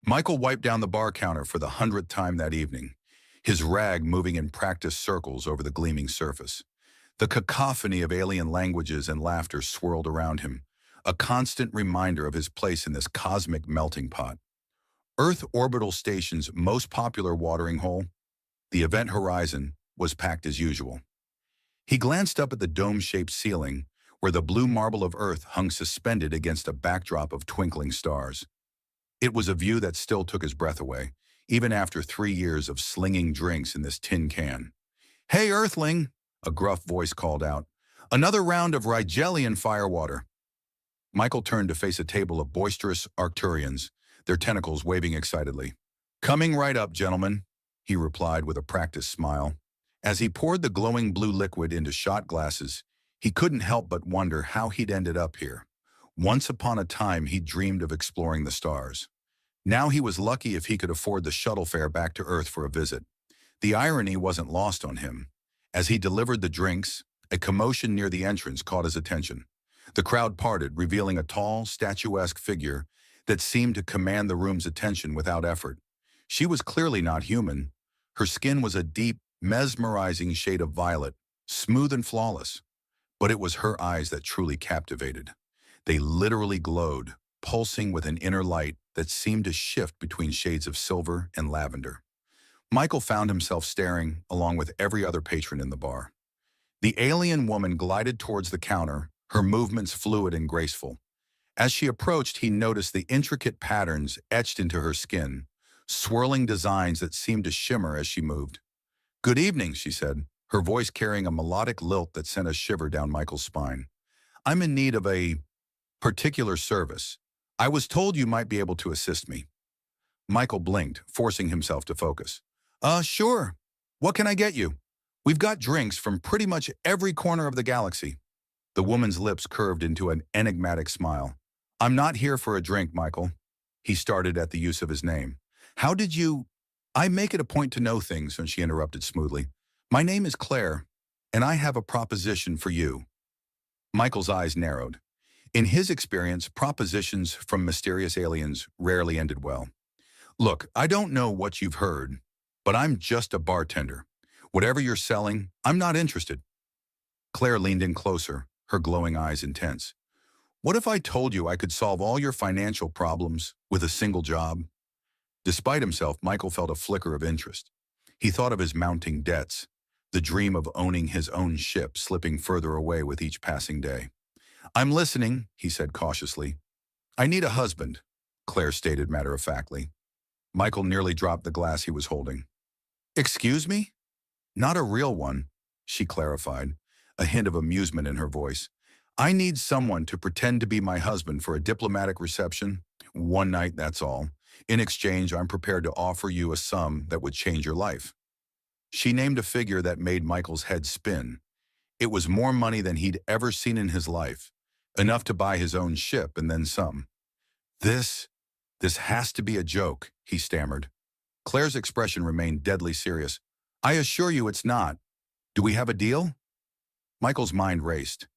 Michael wiped down the bar counter for the 100th time that evening, his rag moving in practiced circles over the gleaming surface. The cacophony of alien languages and laughter swirled around him, a constant reminder of his place in this cosmic melting pot. Earth Orbital Station's most popular watering hole, the event horizon, was packed as usual. He glanced up at the dome-shaped ceiling, where the blue marble of Earth hung suspended against a backdrop of twinkling stars. It was a view that still took his breath away, even after 3 years of slinging drinks in this tin can. "Hey, Earthling," a gruff voice called out. "Another round of Rigelian firewater." Michael turned to face a table of boisterous Arcturians, their tentacles waving excitedly. "Coming right up, gentlemen," he replied with a practiced smile. As he poured the glowing blue liquid into shot glasses, he couldn't help but wonder how he'd ended up here. Once upon a time, he dreamed of exploring the stars. Now he was lucky if he could afford the shuttle fare back to Earth for a visit. The irony wasn't lost on him. As he delivered the drinks, a commotion near the entrance caught his attention. The crowd parted, revealing a tall, statuesque figure that seemed to command the room's attention without effort. She was clearly not human. Her skin was a deep, mesmerizing shade of violet, smooth and flawless. But it was her eyes that truly captivated. They literally glowed, pulsing with an inner light that seemed to shift between shades of silver and lavender. Michael found himself staring along with every other patron in the bar. The alien woman glided towards the counter, her movements fluid and graceful. As she approached, he noticed the intricate patterns etched into her skin, swirling designs that seemed to shimmer as she moved. "Good evening," she said, her voice carrying a melodic lilt that sent a shiver down Michael's spine. "I'm in need of a particular service. I was told you might be able to assist me." Michael blinked, forcing himself to focus. Sure. What can I get you? We've got drinks from pretty much every corner of the galaxy." The woman's lips curved into an enigmatic smile. "I'm not here for a drink, Michael." He started at the use of his name. "How did you—" "I make it a point to know things," and she interrupted smoothly. "My name is Claire, and I have a proposition for you." Michael's eyes narrowed. In his experience, propositions from mysterious aliens rarely ended well. "Look, I don't know what you've heard, but I'm just a bartender. Whatever you're selling, I'm not interested." Claire leaned in closer, her glowing eyes intense. "What if I told you I could solve all your financial problems with a single job?" Despite himself, Michael felt a flicker of interest. He thought of his mounting debts, the dream of owning his own ship slipping further away with each passing day. "I'm listening," he said cautiously. "I need a husband," Claire stated matter-of-factly. Michael nearly dropped the glass he was holding. "Excuse me?" "Not a real one," she clarified, a hint of amusement in her voice. "I need someone to pretend to be my husband for a diplomatic reception. One night, that's all. In exchange, I'm prepared to offer you a sum that would change your life." She named a figure that made Michael's head spin. It was more money than he'd ever seen in his life, enough to buy his own ship and then some. This has to be a joke," he stammered. Claire's expression remained deadly serious. "I assure you it's not. Do we have a deal?" Michael's mind raced.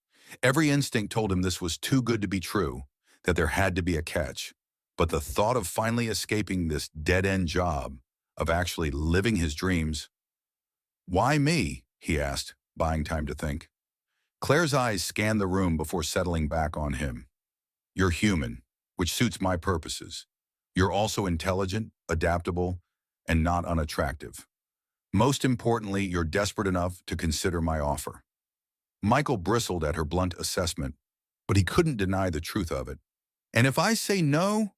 Every instinct told him this was too good to be true, that there had to be a catch. But the thought of finally escaping this dead-end job, of actually living his dreams— "Why me?" he asked, buying time to think. Claire's eyes scanned the room before settling back on him. "You're human, which suits my purposes. You're also intelligent, adaptable, and not unattractive. Most importantly, you're desperate enough to consider my offer." Michael bristled at her blunt assessment, but he couldn't deny the truth of it. "And if I say no,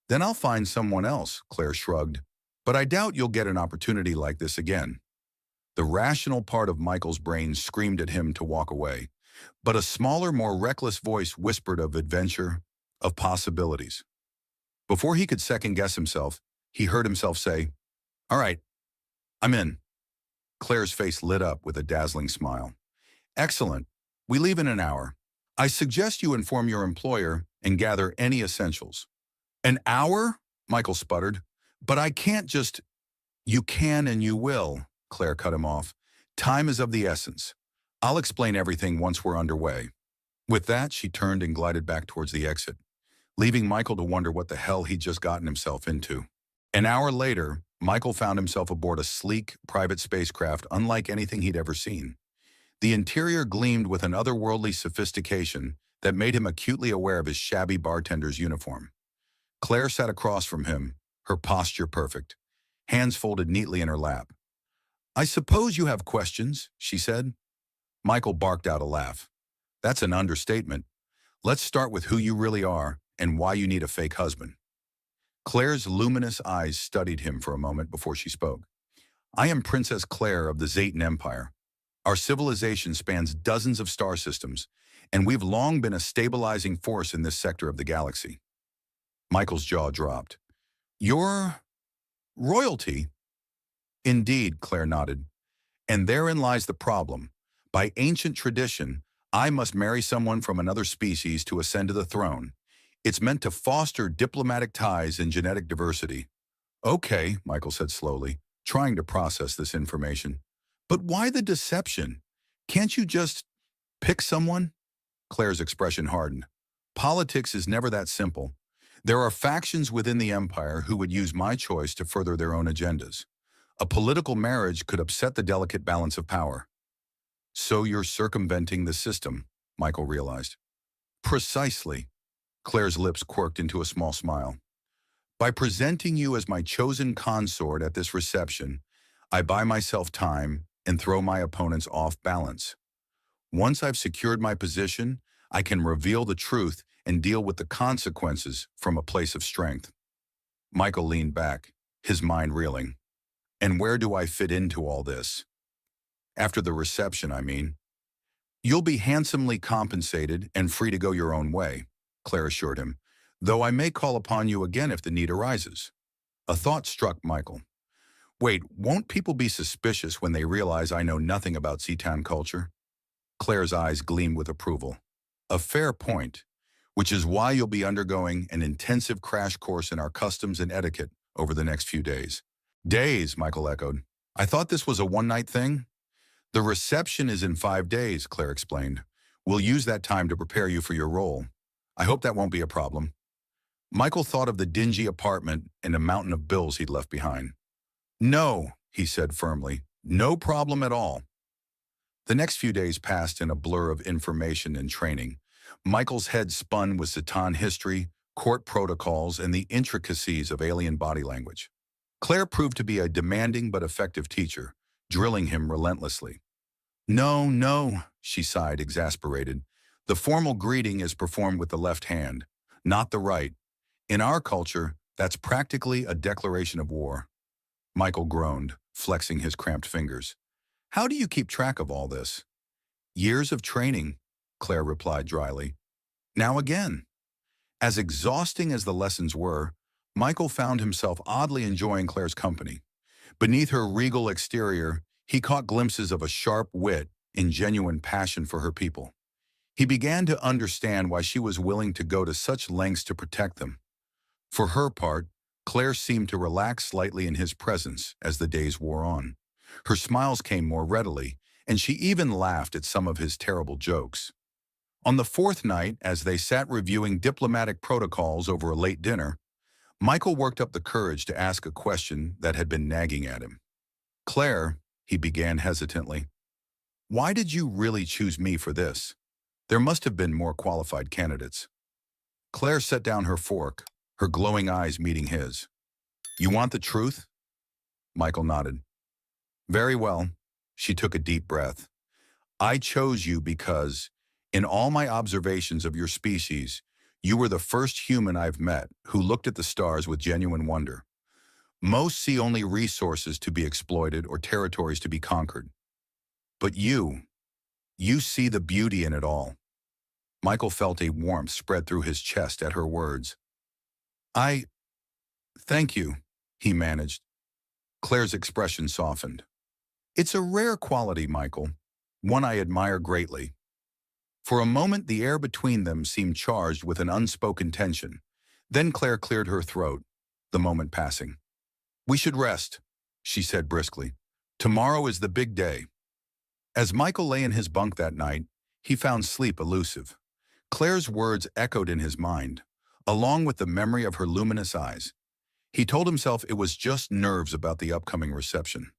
then I'll find someone else," Claire shrugged. "But I doubt you'll get an opportunity like this again." The rational part of Michael's brain screamed at him to walk away, but a smaller, more reckless voice whispered of adventure, of possibilities. Before he could second-guess himself, he heard himself say, "All right, I'm in." Claire's face lit up with a dazzling smile. "Excellent. We leave in an hour. I suggest you inform your employer and gather any essentials." "An hour?" Michael sputtered. "But I can't just—" "You can and you will," Claire cut him off. "Time is of the essence. I'll explain everything once we're underway." With that, she turned and glided back towards the exit, leaving Michael to wonder what the hell he'd just gotten himself into. An hour later, Michael found himself aboard a sleek, private spacecraft unlike anything he'd ever seen. The interior gleamed with an otherworldly sophistication that made him acutely aware of his shabby bartender's uniform. Claire sat across from him, her posture perfect, hands folded neatly in her lap. "I suppose you have questions," she said. Michael barked out a laugh. "That's an understatement. Let's start with who you really are and why you need a fake husband." Claire's luminous eyes studied him for a moment before she spoke. "I am Princess Claire of the Zayton Empire. Our civilization spans dozens of star systems, and we've long been a stabilizing force in this sector of the galaxy." Michael's jaw dropped. "You're royalty?" "Indeed," Claire nodded. "And therein lies the problem. By ancient tradition, I must marry someone from another species to ascend to the throne. It's meant to foster diplomatic ties and genetic diversity." "Okay," Michael said slowly, trying to process this information. "But why the deception? Can't you just pick someone?" Claire's expression hardened. "Politics is never that simple. There are factions within the Empire who would use my choice to further their own agendas. A political marriage could upset the delicate balance of power." "So you're circumventing the system," Michael realized. "Precisely." Claire's lips quirked into a small smile. "By presenting you as my chosen consort at this reception, I buy myself time and throw my opponents off balance. Once I've secured my position, I can reveal the truth and deal with the consequences from a place of strength." Michael leaned back, his mind reeling. "And where do I fit into all this?" "After the reception, I mean." "You'll be handsomely compensated and free to go your own way," Claire assured him, "though I may call upon you again if the need arises." A thought struck Michael. "Wait, won't people be suspicious when they realize I know nothing about Seatown culture?" Claire's eyes gleamed with approval. "A fair point, which is why you'll be undergoing an intensive crash course in our customs and etiquette over the next few days." "Days," Michael echoed. "I thought this was a one-night thing." "The reception is in 5 days," Claire explained. "We'll use that time to prepare you for your role. I hope that won't be a problem." Michael thought of the dingy apartment and a mountain of bills he'd left behind. "No," he said firmly. "No problem at all." The next few days passed in a blur of information and training. Michael's head spun with Zatan history, court protocols, and the intricacies of alien body language. Claire proved to be a demanding but effective teacher, drilling him relentlessly. "No, no," she sighed, exasperated. "The formal greeting is performed with the left hand, not the right. In our culture, that's practically a declaration of war." Michael groaned, flexing his cramped fingers. "How do you keep track of all this?" "Years of training," Claire replied dryly. "Now again." As exhausting as the lessons were, Michael found himself oddly enjoying Claire's company. Beneath her regal exterior, he caught glimpses of a sharp wit and genuine passion for her people. He began to understand why she was willing to go to such lengths to protect them. For her part, Claire seemed to relax slightly in his presence as the days wore on. Her smiles came more readily, and she even laughed at some of his terrible jokes. On the 4th night, as they sat reviewing diplomatic protocols over a late dinner, Michael worked up the courage to ask a question that had been nagging at him. "Claire," he began hesitantly, "why did you really choose me for this? There must have been more qualified candidates." Claire set down her fork, her glowing eyes meeting his. "You want the truth?" Michael nodded. "Very well." She took a deep breath. "I chose you because, in all my observations of your species, you were the first human I've met who looked at the stars with genuine wonder. Most see only resources to be exploited or territories to be conquered. But you see the beauty in it all." Michael felt a warmth spread through his chest at her words. Thank you," he managed. Claire's expression softened. "It's a rare quality, Michael, one I admire greatly." For a moment, the air between them seemed charged with an unspoken tension. Then Claire cleared her throat, the moment passing. "We should rest," she said briskly. "Tomorrow is the big day." As Michael lay in his bunk that night, he found sleep elusive. Claire's words echoed in his mind. along with the memory of her luminous eyes. He told himself it was just nerves about the upcoming reception.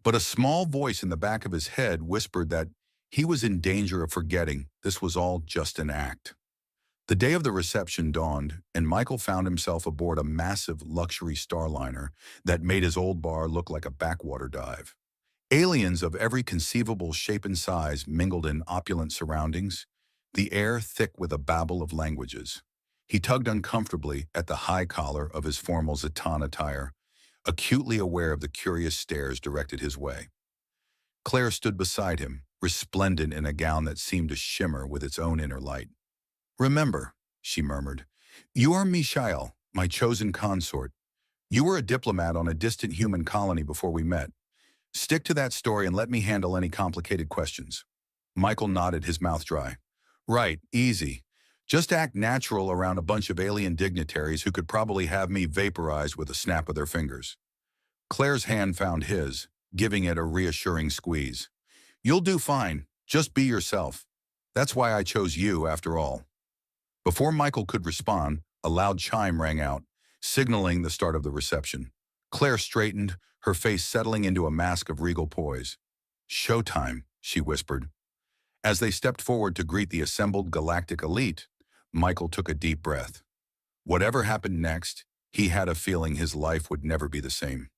But a small voice in the back of his head whispered that he was in danger of forgetting this was all just an act. The day of the reception dawned, and Michael found himself aboard a massive luxury starliner that made his old bar look like a backwater dive. Aliens of every conceivable shape and size mingled in opulent surroundings, the air thick with a babble of languages. He tugged uncomfortably at the high collar of his formal Zaton attire, acutely aware of the curious stares directed his way. Claire stood beside him, resplendent in a gown that seemed to shimmer with its own inner light. "Remember," she murmured, "you are Michael, my chosen consort. You were a diplomat on a distant human colony before we met. Stick to that story and let me handle any complicated questions." Michael nodded, his mouth dry. "Right, easy. Just act natural around a bunch of alien dignitaries who could probably have me vaporized with a snap of their fingers." Claire's hand found his, giving it a reassuring squeeze. "You'll do fine. Just be yourself. That's why I chose you, after all." Before Michael could respond, a loud chime rang out, signaling the start of the reception. Claire straightened, her face settling into a mask of regal poise. "Showtime," she whispered. As they stepped forward to greet the assembled galactic elite, Michael took a deep breath. Whatever happened next, he had a feeling his life would never be the same.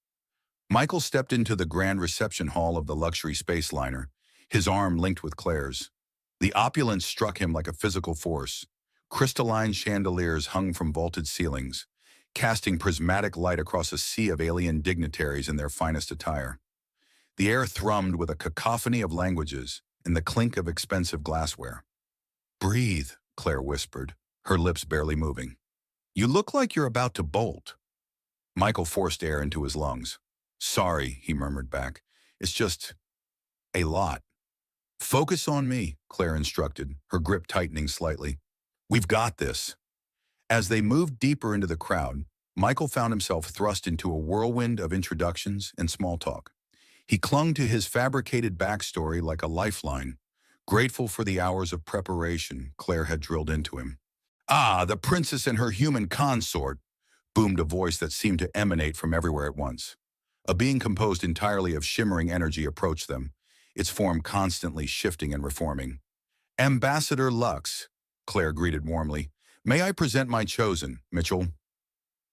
Michael stepped into the grand reception hall of the luxury space liner, his arm linked with Claire's. The opulence struck him like a physical force. Crystalline chandeliers hung from vaulted ceilings, casting prismatic light across a sea of alien dignitaries in their finest attire. The air thrummed with a cacophony of languages and the clink of expensive glassware. "Breathe," Claire whispered, her lips barely moving. "You look like you're about to bolt." Michael forced air into his lungs. "Sorry," he murmured back. "It's just a lot." "Focus on me," Claire instructed, her grip tightening slightly. "We've got this." As they moved deeper into the crowd, Michael found himself thrust into a whirlwind of introductions and small talk. He clung to his fabricated backstory like a lifeline, grateful for the hours of preparation Claire had drilled into him. "Ah, the princess and her human consort," boomed a voice that seemed to emanate from everywhere at once. A being composed entirely of shimmering energy approached them, its form constantly shifting and reforming. "Ambassador Lux," Claire greeted warmly. "May I present my chosen, Mitchell?"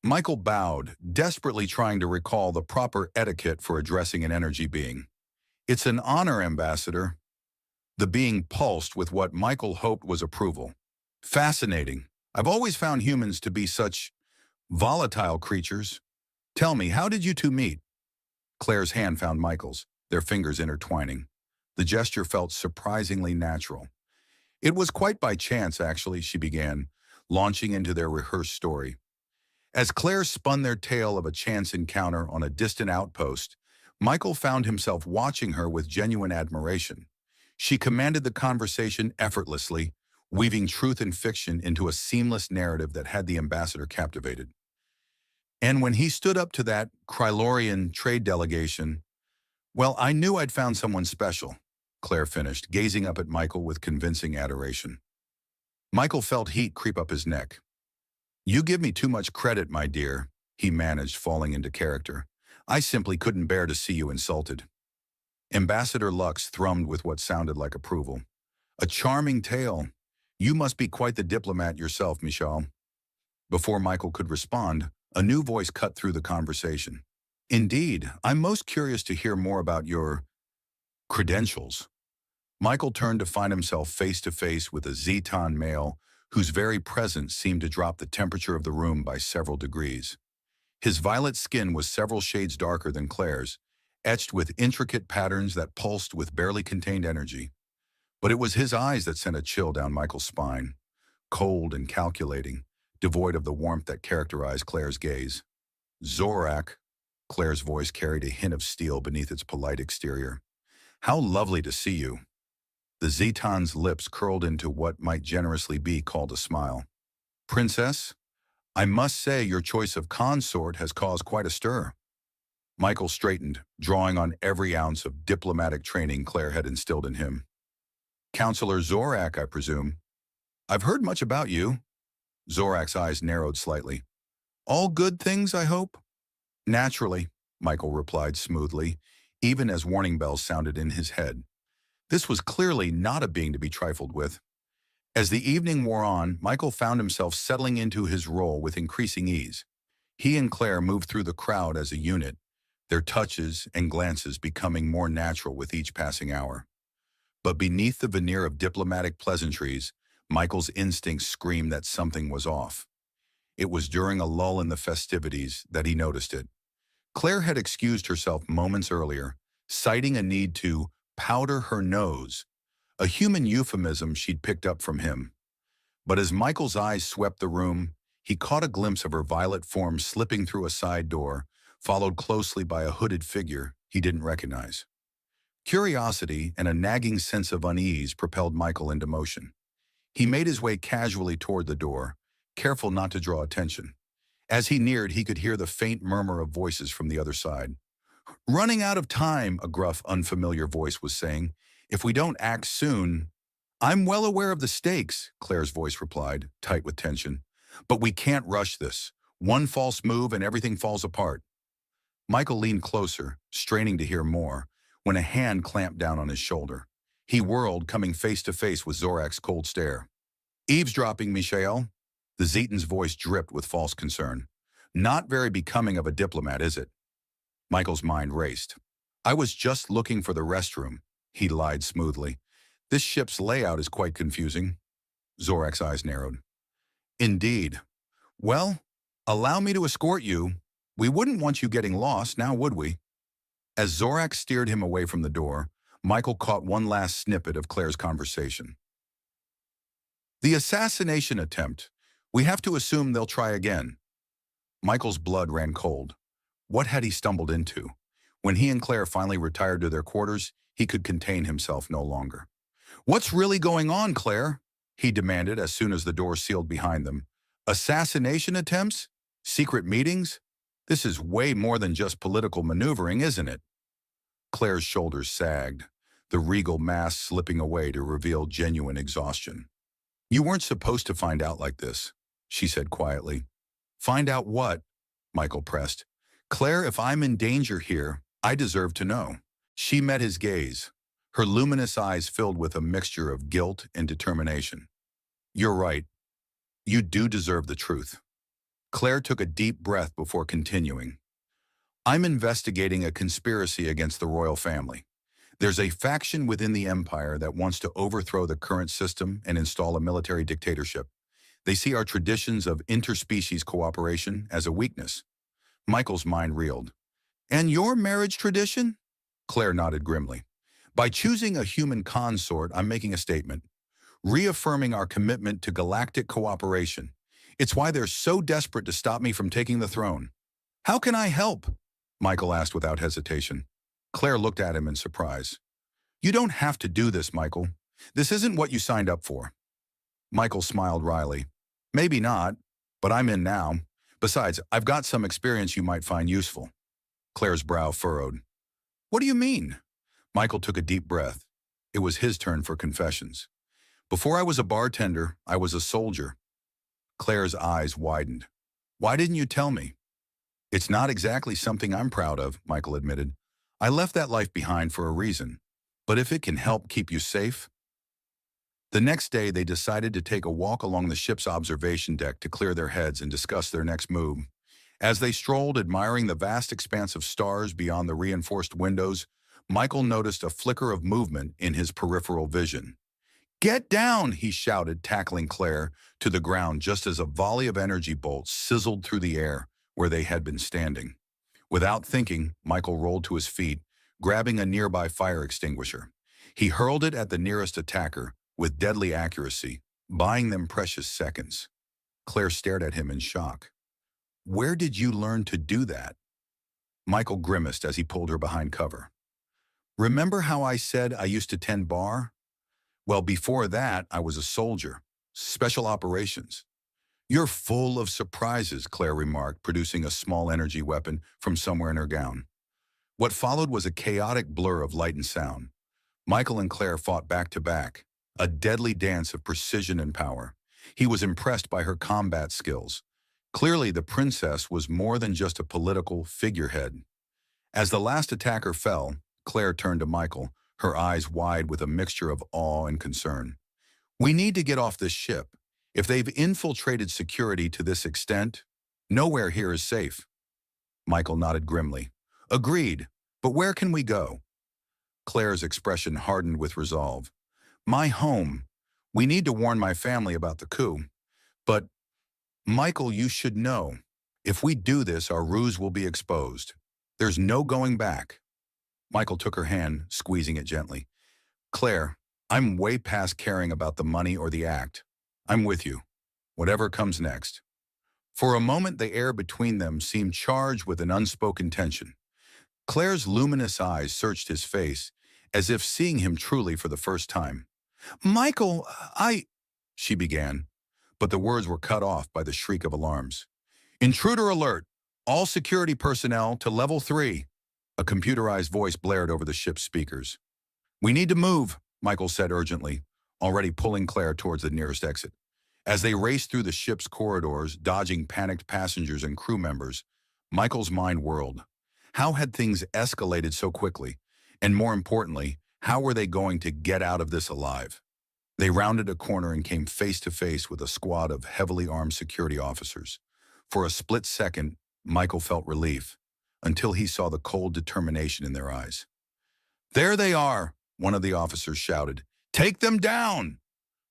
Michael bowed, desperately trying to recall the proper etiquette for addressing an energy being. "It's an honor, Ambassador." The being pulsed with what Michael hoped was approval. "Fascinating. I've always found humans to be such volatile creatures. Tell me, how did you two meet?" Claire's hand found Michael's, their fingers intertwining. The gesture felt surprisingly natural. "It was quite by chance, actually," she began, launching into their rehearsed story. As Claire spun their tale of a chance encounter on a distant outpost, Michael found himself watching her with genuine admiration. She commanded the conversation effortlessly, weaving truth and fiction into a seamless narrative that had the ambassador captivated. "And when he stood up to that Krylorian trade delegation, well, I knew I'd found someone special," Claire finished, gazing up at Michael with convincing adoration. Michael felt heat creep up his neck. "You give me too much credit, my dear," he managed, falling into character. "I simply couldn't bear to see you insulted." Ambassador Lux thrummed with what sounded like approval. "A charming tale. You must be quite the diplomat yourself, Michal." Before Michael could respond, a new voice cut through the conversation. "Indeed, I'm most curious to hear more about your credentials." Michael turned to find himself face to face with a Zeton male whose very presence seemed to drop the temperature of the room by several degrees. His violet skin was several shades darker than Claire's, etched with intricate patterns that pulsed with barely contained energy. But it was his eyes that sent a chill down Michael's spine, cold and calculating, devoid of the warmth that characterized Claire's gaze. "Zorak," Claire's voice carried a hint of steel beneath its polite exterior. "How lovely to see you." The Zeton's lips curled into what might generously be called a smile. "Princess, I must say your choice of consort has caused quite a stir." Michael straightened, drawing on every ounce of diplomatic training Claire had instilled in him. "Counselor Zorak, I presume. I've heard much about you." Zorak's eyes narrowed slightly. All good things, I hope? Naturally, Michael replied smoothly, even as warning bells sounded in his head. This was clearly not a being to be trifled with. As the evening wore on, Michael found himself settling into his role with increasing ease. He and Claire moved through the crowd as a unit, their touches and glances becoming more natural with each passing hour. But beneath the veneer of diplomatic pleasantries, Michael's instincts screamed that something was off. It was during a lull in the festivities that he noticed it. Claire had excused herself moments earlier, citing a need to powder her nose, a human euphemism she'd picked up from him. But as Michael's eyes swept the room, he caught a glimpse of her violet form slipping through a side door, followed closely by a hooded figure he didn't recognize. Curiosity and a nagging sense of unease propelled Michael into motion. He made his way casually toward the door, careful not to draw attention. As he neared, he could hear the faint murmur of voices from the other side. Running out of time, a gruff, unfamiliar voice was saying. If we don't act soon... I'm well aware of the stakes, Claire's voice replied, tight with tension. But we can't rush this. One false move and everything falls apart. Michael leaned closer, straining to hear more, when a hand clamped down on his shoulder. He whirled, coming face to face with Zorak's cold stare. Eavesdropping, Michael? The Zetan's voice dripped with false concern. Not very becoming of a diplomat, is it? Michael's mind raced. I was just looking for the restroom, he lied smoothly. This ship's layout is quite confusing. Zorak's eyes narrowed. Indeed. Well, allow me to escort you. We wouldn't want you getting lost, now would we? As Zorak steered him away from the door, Michael caught one last snippet of Claire's conversation. The assassination attempt. We have to assume they'll try again. Michael's blood ran cold. What had he stumbled into? When he and Claire finally retired to their quarters, he could contain himself no longer. What's really going on, Claire? He demanded as soon as the door sealed behind them. Assassination attempts? Secret meetings? This is way more than just political maneuvering, isn't it? Claire's shoulders sagged, the regal mask slipping away to reveal genuine exhaustion. You weren't supposed to find out like this, she said quietly. Find out what? Michael pressed. Claire, if I'm in danger here, I deserve to know. She met his gaze, her luminous eyes filled with a mixture of guilt and determination. You're right. You do deserve the truth. Claire took a deep breath before continuing. I'm investigating a conspiracy against the royal family. There's a faction within the empire that wants to overthrow the current system and install a military dictatorship. They see our traditions of interspecies cooperation as a weakness. Michael's mind reeled. And your marriage tradition? Claire nodded grimly. By choosing a human consort, I'm making a statement, reaffirming our commitment to galactic cooperation. It's why they're so desperate to stop me from taking the throne. How can I help? Michael asked without hesitation. Claire looked at him in surprise. You don't have to do this, Michael. This isn't what you signed up for. Michael smiled wryly. Maybe not, but I'm in now. Besides, I've got some experience you might find useful. Claire's brow furrowed. What do you mean? Michael took a deep breath. It was his turn for confessions. Before I was a bartender, I was a soldier. Claire's eyes widened. Why didn't you tell me? It's not exactly something I'm proud of, Michael admitted. I left that life behind for a reason. But if it can help keep you safe... The next day, they decided to take a walk along the ship's observation deck to clear their heads and discuss their next move. As they strolled, admiring the vast expanse of stars beyond the reinforced windows, Michael noticed a flicker of movement in his peripheral vision. Get down, he shouted, tackling Claire to the ground just as a volley of energy bolts sizzled through the air where they had been standing. Without thinking, Michael rolled to his feet, grabbing a nearby fire extinguisher. He hurled it at the nearest attacker with deadly accuracy, buying them precious seconds. Claire stared at him in shock. Where did you learn to do that? Michael grimaced as he pulled her behind cover. Remember how I said I used to tend bar? Well, before that, I was a soldier. Special operations. You're full of surprises, Claire remarked, producing a small energy weapon from somewhere in her gown. What followed was a chaotic blur of light and sound. Michael and Claire fought back to back, a deadly dance of precision and power. He was impressed by her combat skills. Clearly, the princess was more than just a political figurehead. As the last attacker fell, Claire turned to Michael, her eyes wide with a mixture of awe and concern. We need to get off this ship. If they've infiltrated security to this extent, nowhere here is safe. Michael nodded grimly. Agreed, but where can we go? Claire's expression hardened with resolve. My home. We need to warn my family about the coup. But, Michael, you should know. If we do this, our ruse will be exposed. There's no going back. Michael took her hand, squeezing it gently. Claire, I'm way past caring about the money or the act. I'm with you. Whatever comes next. For a moment, the air between them seemed charged with an unspoken tension. Claire's luminous eyes searched his face, as if seeing him truly for the first time. Michael, she began, but the words were cut off by the shriek of alarms. Intruder alert! All security personnel to level 3. A computerized voice blared over the ship's speakers. We need to move, Michael said urgently, already pulling Claire towards the nearest exit. As they raced through the ship's corridors, dodging panicked passengers and crew members, Michael's mind whirled. How had things escalated so quickly? And more importantly, how were they going to get out of this alive? They rounded a corner and came face to face with a squad of heavily armed security officers. For a split second, Michael felt relief, until he saw the cold determination in their eyes. There they are, one of the officers shouted. Take them down!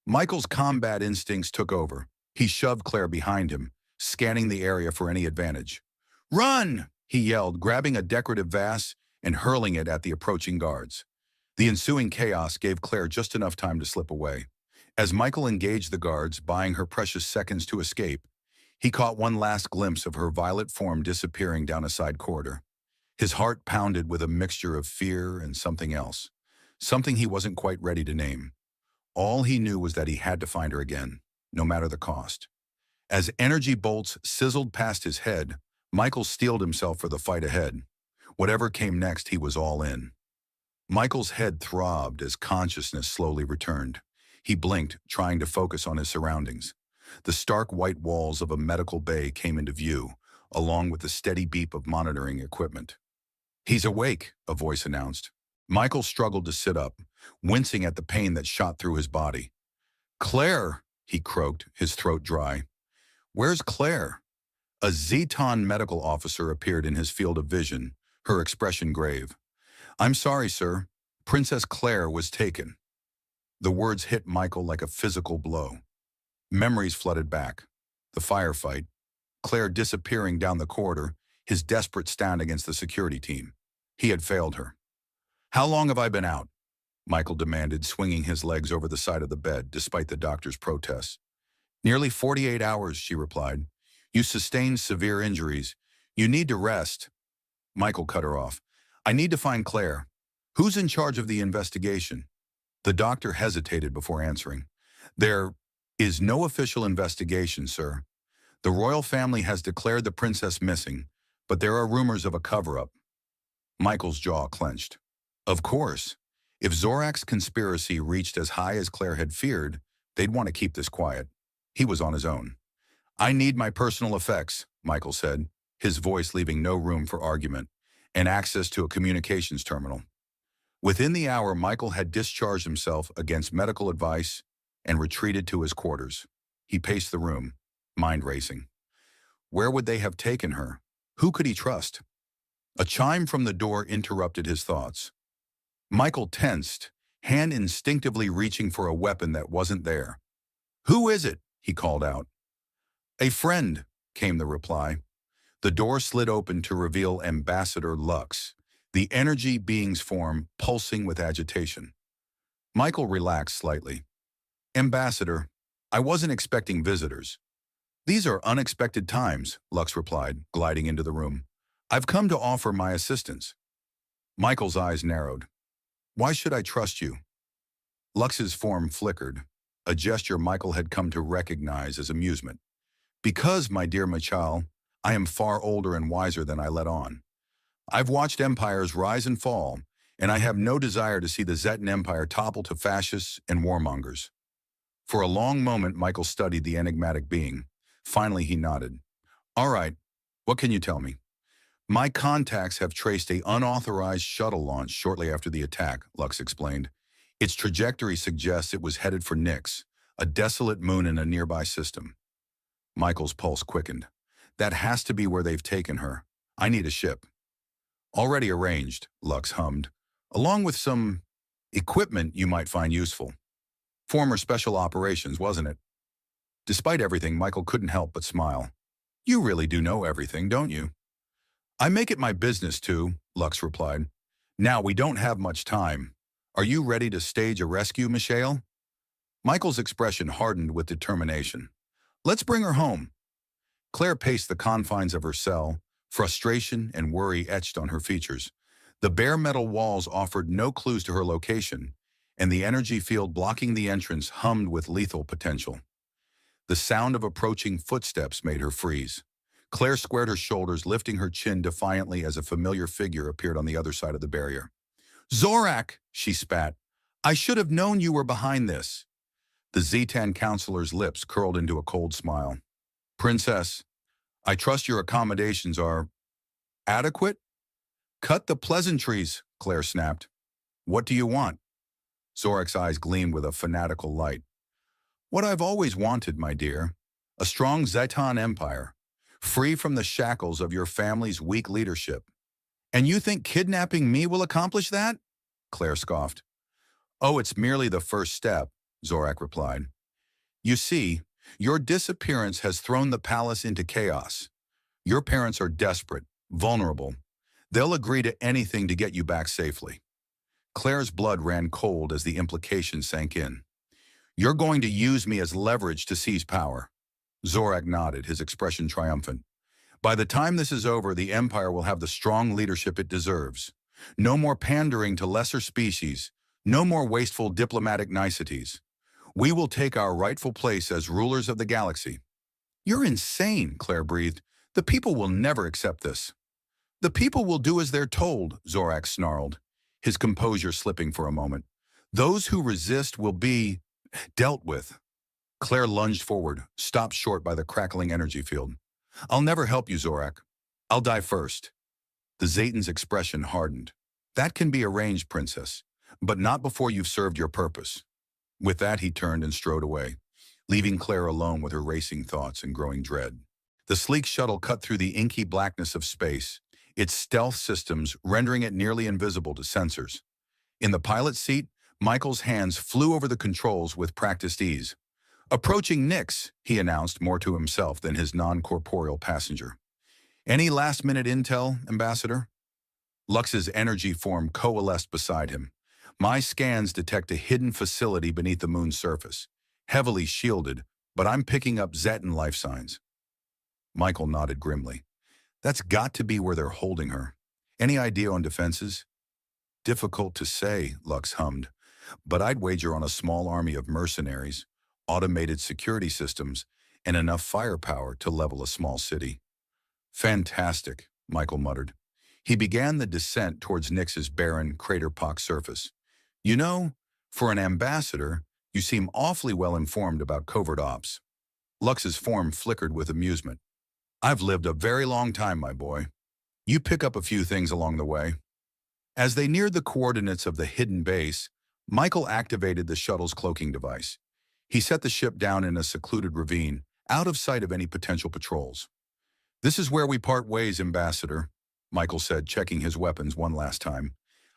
Michael's combat instincts took over. He shoved Claire behind him, scanning the area for any advantage. Run! He yelled, grabbing a decorative vase and hurling it at the approaching guards. The ensuing chaos gave Claire just enough time to slip away. As Michael engaged the guards, buying her precious seconds to escape, he caught one last glimpse of her violet form disappearing down a side corridor. His heart pounded with a mixture of fear and something else, something he wasn't quite ready to name. All he knew was that he had to find her again, no matter the cost. As energy bolts sizzled past his head, Michael steeled himself for the fight ahead. Whatever came next, he was all in. Michael's head throbbed as consciousness slowly returned. He blinked, trying to focus on his surroundings. The stark white walls of a medical bay came into view, along with the steady beep of monitoring equipment. He's awake, a voice announced. Michael struggled to sit up, wincing at the pain that shot through his body. Claire, he croaked, his throat dry. Where's Claire? A Zeton medical officer appeared in his field of vision, her expression grave. I'm sorry, sir. Princess Claire was taken. The words hit Michael like a physical blow. Memories flooded back. The firefight, Claire disappearing down the corridor, his desperate stand against the security team. He had failed her. How long have I been out? Michael demanded, swinging his legs over the side of the bed, despite the doctor's protests. Nearly 48 hours, she replied. You sustained severe injuries. You need to rest. Michael cut her off. I need to find Claire. Who's in charge of the investigation? The doctor hesitated before answering. There is no official investigation, sir. The royal family has declared the princess missing, but there are rumors of a cover-up. Michael's jaw clenched. Of course. If Zorak's conspiracy reached as high as Claire had feared, they'd want to keep this quiet. He was on his own. I need my personal effects, Michael said, his voice leaving no room for argument, and access to a communications terminal. Within the hour, Michael had discharged himself against medical advice and retreated to his quarters. He paced the room, mind racing. Where would they have taken her? Who could he trust? A chime from the door interrupted his thoughts. Michael tensed, hand instinctively reaching for a weapon that wasn't there. Who is it? He called out. A friend, came the reply. The door slid open to reveal Ambassador Lux, the energy being's form pulsing with agitation. Michael relaxed slightly. Ambassador, I wasn't expecting visitors. These are unexpected times, Lux replied, gliding into the room. I've come to offer my assistance. Michael's eyes narrowed. Why should I trust you? Lux's form flickered, a gesture Michael had come to recognize as amusement. Because, my dear Machal, I am far older and wiser than I let on. I've watched empires rise and fall, and I have no desire to see the Zetan Empire topple to fascists and warmongers. For a long moment, Michael studied the enigmatic being. Finally, he nodded. All right, what can you tell me? My contacts have traced a unauthorized shuttle launch shortly after the attack, Lux explained. Its trajectory suggests it was headed for Nix, a desolate moon in a nearby system. Michael's pulse quickened. That has to be where they've taken her. I need a ship. Already arranged, Lux hummed, along with some equipment you might find useful. Former special operations, wasn't it? Despite everything, Michael couldn't help but smile. You really do know everything, don't you? I make it my business to, Lux replied. Now, we don't have much time. Are you ready to stage a rescue, Michelle? Michael's expression hardened with determination. Let's bring her home. Claire paced the confines of her cell, frustration and worry etched on her features. The bare metal walls offered no clues to her location, and the energy field blocking the entrance hummed with lethal potential. The sound of approaching footsteps made her freeze. Claire squared her shoulders, lifting her chin defiantly as a familiar figure appeared on the other side of the barrier. Zorak, she spat. I should have known you were behind this. The Zetan counselor's lips curled into a cold smile. Princess, I trust your accommodations are adequate? Cut the pleasantries, Claire snapped. What do you want? Zorak's eyes gleamed with a fanatical light. What I've always wanted, my dear. A strong Zetan empire, free from the shackles of your family's weak leadership. And you think kidnapping me will accomplish that? Claire scoffed. Oh, it's merely the first step, Zorak replied. You see, your disappearance has thrown the palace into chaos. Your parents are desperate, vulnerable. They'll agree to anything to get you back safely. Claire's blood ran cold as the implication sank in. You're going to use me as leverage to seize power. Zorak nodded, his expression triumphant. By the time this is over, the Empire will have the strong leadership it deserves. No more pandering to lesser species. No more wasteful diplomatic niceties. We will take our rightful place as rulers of the galaxy. You're insane, Claire breathed. The people will never accept this. The people will do as they're told, Zorak snarled, his composure slipping for a moment. Those who resist will be dealt with. Claire lunged forward, stopped short by the crackling energy field. I'll never help you, Zorak. I'll die first. The Zetan's expression hardened. That can be arranged, Princess, but not before you've served your purpose. With that, he turned and strode away, leaving Claire alone with her racing thoughts and growing dread. The sleek shuttle cut through the inky blackness of space, its stealth systems rendering it nearly invisible to sensors. In the pilot's seat, Michael's hands flew over the controls with practiced ease. Approaching Nix, he announced more to himself than his non-corporeal passenger. Any last-minute intel, Ambassador? Lux's energy form coalesced beside him. My scans detect a hidden facility beneath the moon's surface, heavily shielded, but I'm picking up Zetan life signs. Michael nodded grimly. That's got to be where they're holding her. Any idea on defenses? Difficult to say, Lux hummed, but I'd wager on a small army of mercenaries, automated security systems, and enough firepower to level a small city. Fantastic, Michael muttered. He began the descent towards Nix's barren, crater-pocked surface. You know, for an ambassador, you seem awfully well informed about covert ops. Lux's form flickered with amusement. I've lived a very long time, my boy. You pick up a few things along the way. As they neared the coordinates of the hidden base, Michael activated the shuttle's cloaking device. He set the ship down in a secluded ravine, out of sight of any potential patrols. This is where we part ways, Ambassador, Michael said, checking his weapons one last time.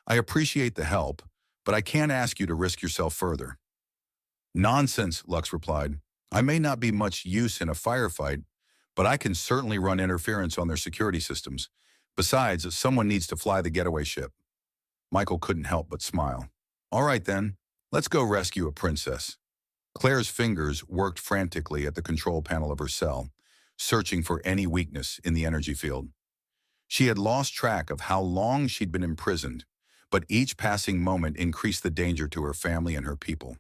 I appreciate the help, but I can't ask you to risk yourself further. Nonsense, Lux replied. I may not be much use in a firefight, but I can certainly run interference on their security systems. Besides, someone needs to fly the getaway ship. Michael couldn't help but smile. All right then, let's go rescue a princess. Claire's fingers worked frantically at the control panel of her cell, searching for any weakness in the energy field. She had lost track of how long she'd been imprisoned, but each passing moment increased the danger to her family and her people.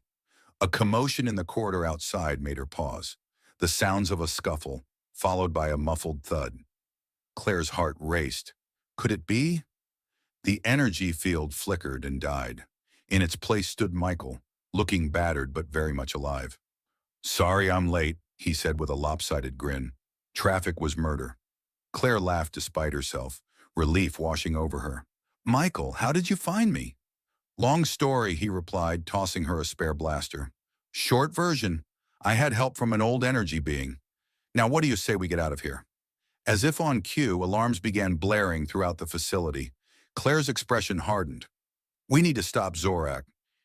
A commotion in the corridor outside made her pause, the sounds of a scuffle, followed by a muffled thud. Claire's heart raced. Could it be? The energy field flickered and died. In its place stood Michael, looking battered but very much alive. Sorry I'm late, he said with a lopsided grin. Traffic was murder. Claire laughed despite herself, relief washing over her. Michael, how did you find me? Long story, he replied, tossing her a spare blaster. Short version, I had help from an old energy being. Now what do you say we get out of here? As if on cue, alarms began blaring throughout the facility. Claire's expression hardened. We need to stop Zorak.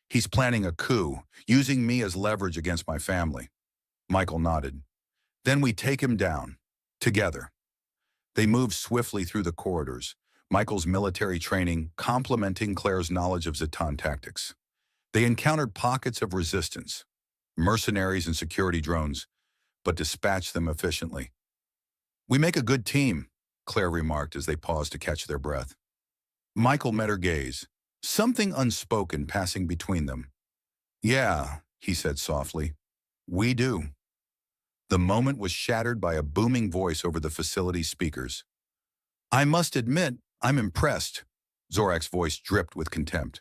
He's planning a coup, using me as leverage against my family. Michael nodded. Then we take him down. Together. They moved swiftly through the corridors, Michael's military training complementing Claire's knowledge of Zetan tactics. They encountered pockets of resistance, mercenaries and security drones, but dispatched them efficiently. We make a good team, Claire remarked as they paused to catch their breath. Michael met her gaze, something unspoken passing between them. Yeah, he said softly. We do. The moment was shattered by a booming voice over the facility's speakers. I must admit, I'm impressed. Zorak's voice dripped with contempt.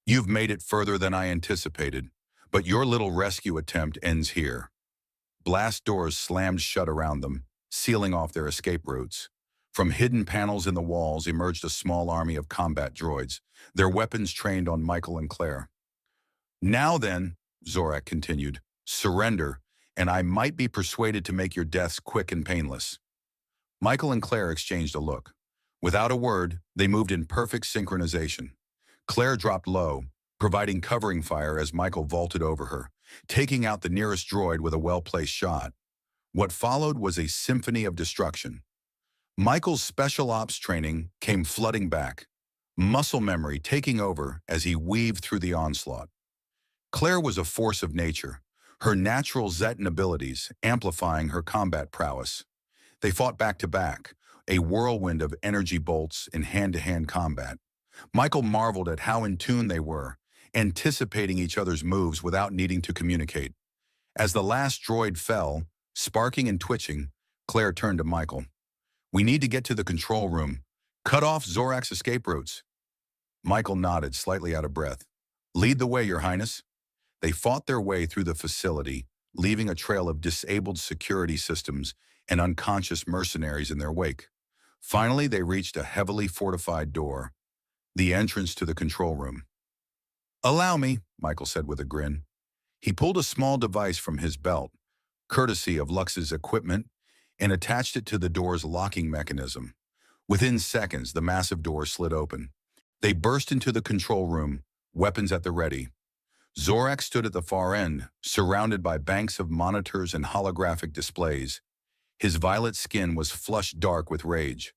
You've made it further than I anticipated, but your little rescue attempt ends here. Blast doors slammed shut around them, sealing off their escape routes. From hidden panels in the walls emerged a small army of combat droids, their weapons trained on Michael and Claire. Now then, Zorak continued, surrender, and I might be persuaded to make your deaths quick and painless. Michael and Claire exchanged a look. Without a word, they moved in perfect synchronization. Claire dropped low, providing covering fire as Michael vaulted over her, taking out the nearest droid with a well-placed shot. What followed was a symphony of destruction. Michael's special ops training came flooding back, muscle memory taking over as he weaved through the onslaught. Claire was a force of nature, her natural Zetan abilities amplifying her combat prowess. They fought back-to-back, a whirlwind of energy bolts in hand-to-hand combat. Michael marveled at how in tune they were, anticipating each other's moves without needing to communicate. As the last droid fell, sparking and twitching, Claire turned to Michael. We need to get to the control room. Cut off Zorak's escape routes. Michael nodded, slightly out of breath. Lead the way, Your Highness. They fought their way through the facility, leaving a trail of disabled security systems and unconscious mercenaries in their wake. Finally, they reached a heavily fortified door, the entrance to the control room. Allow me, Michael said with a grin. He pulled a small device from his belt, courtesy of Lux's equipment, and attached it to the door's locking mechanism. Within seconds, the massive door slid open. They burst into the control room, weapons at the ready. Zorak stood at the far end, surrounded by banks of monitors and holographic displays. His violet skin was flushed dark with rage.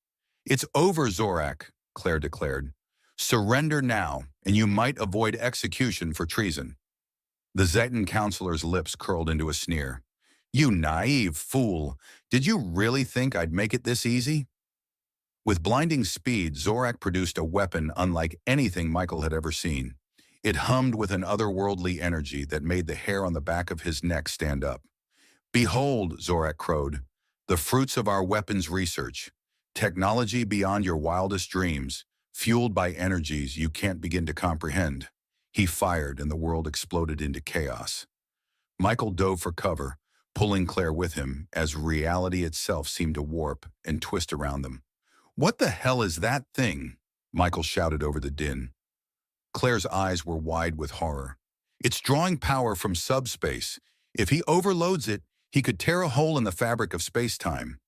It's over, Zorak, Claire declared. Surrender now, and you might avoid execution for treason. The Zetan counselor's lips curled into a sneer. You naive fool. Did you really think I'd make it this easy? With blinding speed, Zorak produced a weapon unlike anything Michael had ever seen. It hummed with an otherworldly energy that made the hair on the back of his neck stand up. Behold, Zorak crowed, the fruits of our weapons research. Technology beyond your wildest dreams, fueled by energies you can't begin to comprehend. He fired and the world exploded into chaos. Michael dove for cover, pulling Claire with him as reality itself seemed to warp and twist around them. What the hell is that thing? Michael shouted over the din. Claire's eyes were wide with horror. It's drawing power from subspace. If he overloads it, he could tear a hole in the fabric of space-time.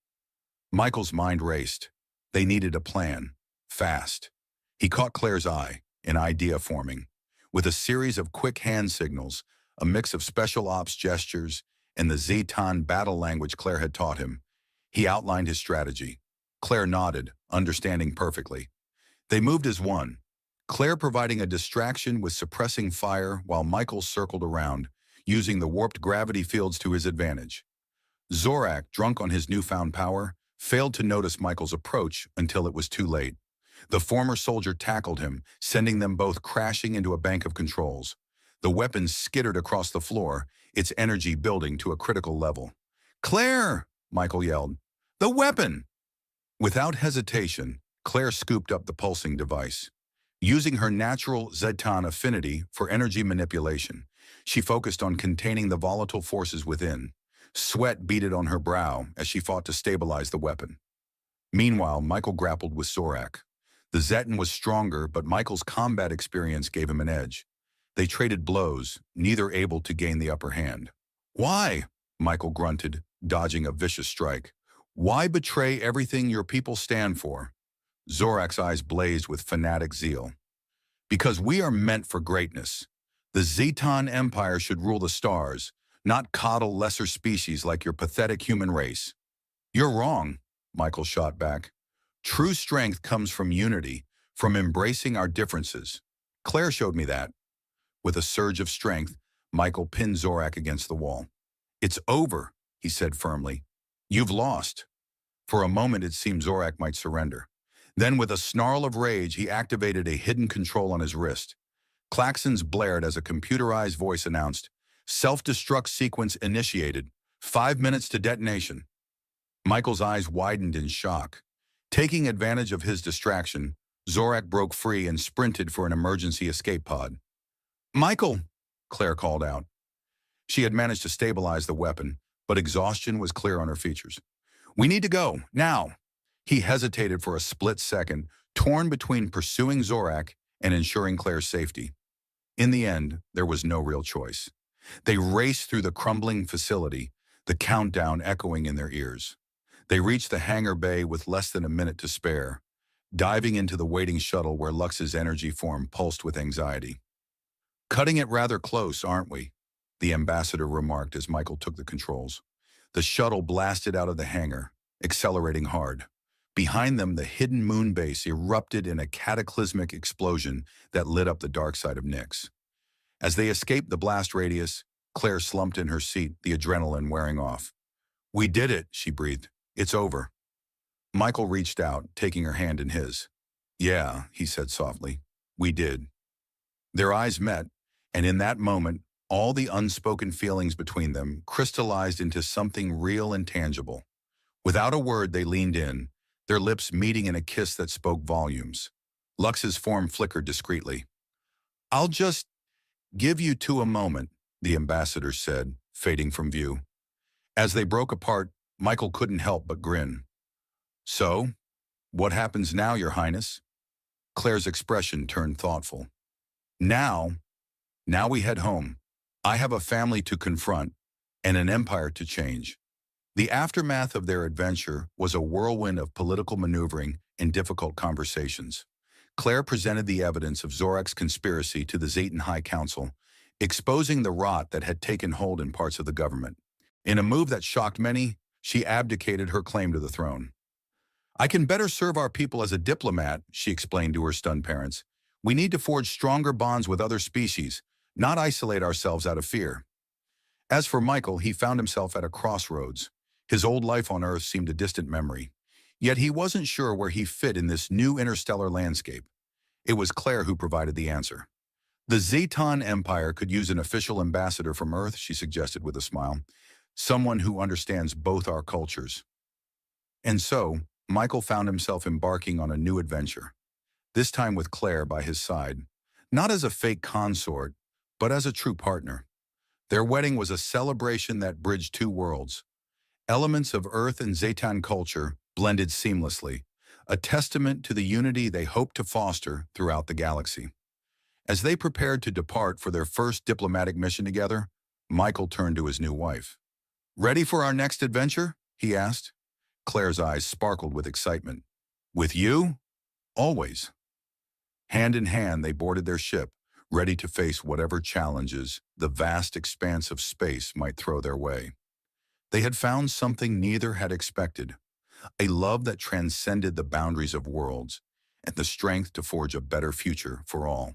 Michael's mind raced. They needed a plan. Fast. He caught Claire's eye, an idea forming. With a series of quick hand signals, a mix of special ops gestures, and the Zetan battle language Claire had taught him, he outlined his strategy. Claire nodded, understanding perfectly. They moved as one, Claire providing a distraction with suppressing fire while Michael circled around, using the warped gravity fields to his advantage. Zorak, drunk on his newfound power, failed to notice Michael's approach until it was too late. The former soldier tackled him, sending them both crashing into a bank of controls. The weapon skittered across the floor, its energy building to a critical level. "Claire!" Michael yelled. "The weapon!" Without hesitation, Claire scooped up the pulsing device. Using her natural Zetan affinity for energy manipulation, She focused on containing the volatile forces within. Sweat beaded on her brow as she fought to stabilize the weapon. Meanwhile, Michael grappled with Zorak. The Zetan was stronger, but Michael's combat experience gave him an edge. They traded blows, neither able to gain the upper hand. "Why?" Michael grunted, dodging a vicious strike. "Why betray everything your people stand for?" Zorak's eyes blazed with fanatic zeal. "Because we are meant for greatness. The Zetan Empire should rule the stars, not coddle lesser species like your pathetic human race." "You're wrong," Michael shot back. "True strength comes from unity, from embracing our differences. Claire showed me that." With a surge of strength, Michael pinned Zorak against the wall. "It's over," he said firmly. "You've lost." For a moment it seemed Zorak might surrender. Then with a snarl of rage, he activated a hidden control on his wrist. Klaxons blared as a computerized voice announced, "Self-destruct sequence initiated. 5 minutes to detonation." Michael's eyes widened in shock. Taking advantage of his distraction, Zorak broke free and sprinted for an emergency escape pod. "Michael!" Claire called out. She had managed to stabilize the weapon, but exhaustion was clear on her features. "We need to go, now." He hesitated for a split second, torn between pursuing Zorak and ensuring Claire's safety. In the end, there was no real choice. They raced through the crumbling facility, the countdown echoing in their ears. They reached the hangar bay with less than a minute to spare, diving into the waiting shuttle where Lux's energy form pulsed with anxiety. "Cutting it rather close, aren't we?" the ambassador remarked as Michael took the controls. The shuttle blasted out of the hangar, accelerating hard. Behind them, the hidden moon base erupted in a cataclysmic explosion that lit up the dark side of Nyx. As they escaped the blast radius, Claire slumped in her seat, the adrenaline wearing off. "We did it," she breathed. "It's over." Michael reached out, taking her hand in his. "Yeah," he said softly. "We did." Their eyes met, and in that moment, all the unspoken feelings between them crystallized into something real and tangible. Without a word, they leaned in, their lips meeting in a kiss that spoke volumes. Lux's form flickered discreetly. "I'll just give you two a moment," the ambassador said, fading from view. As they broke apart, Michael couldn't help but grin. "So, what happens now, Your Highness?" Claire's expression turned thoughtful. Now we head home. I have a family to confront and an empire to change." The aftermath of their adventure was a whirlwind of political maneuvering and difficult conversations. Claire presented the evidence of Zorak's conspiracy to the Zetan High Council, exposing the rot that had taken hold in parts of the government. In a move that shocked many, she abdicated her claim to the throne. "I can better serve our people as a diplomat," she explained to her stunned parents. "We need to forge stronger bonds with other species, not isolate ourselves out of fear." As for Michael, he found himself at a crossroads. His old life on Earth seemed a distant memory. Yet he wasn't sure where he fit in this new interstellar landscape. It was Claire who provided the answer. "The Zetan Empire could use an official ambassador from Earth," she suggested with a smile. "Someone who understands both our cultures." And so, Michael found himself embarking on a new adventure. This time with Claire by his side. Not as a fake consort, but as a true partner. Their wedding was a celebration that bridged two worlds. Elements of Earth and Zetan culture blended seamlessly, a testament to the unity they hoped to foster throughout the galaxy. As they prepared to depart for their first diplomatic mission together, Michael turned to his new wife. "Ready for our next adventure?" he asked. Claire's eyes sparkled with excitement. "With you? Always." Hand in hand, they boarded their ship, ready to face whatever challenges the vast expanse of space might throw their way. They had found something neither had expected, a love that transcended the boundaries of worlds, and the strength to forge a better future for all.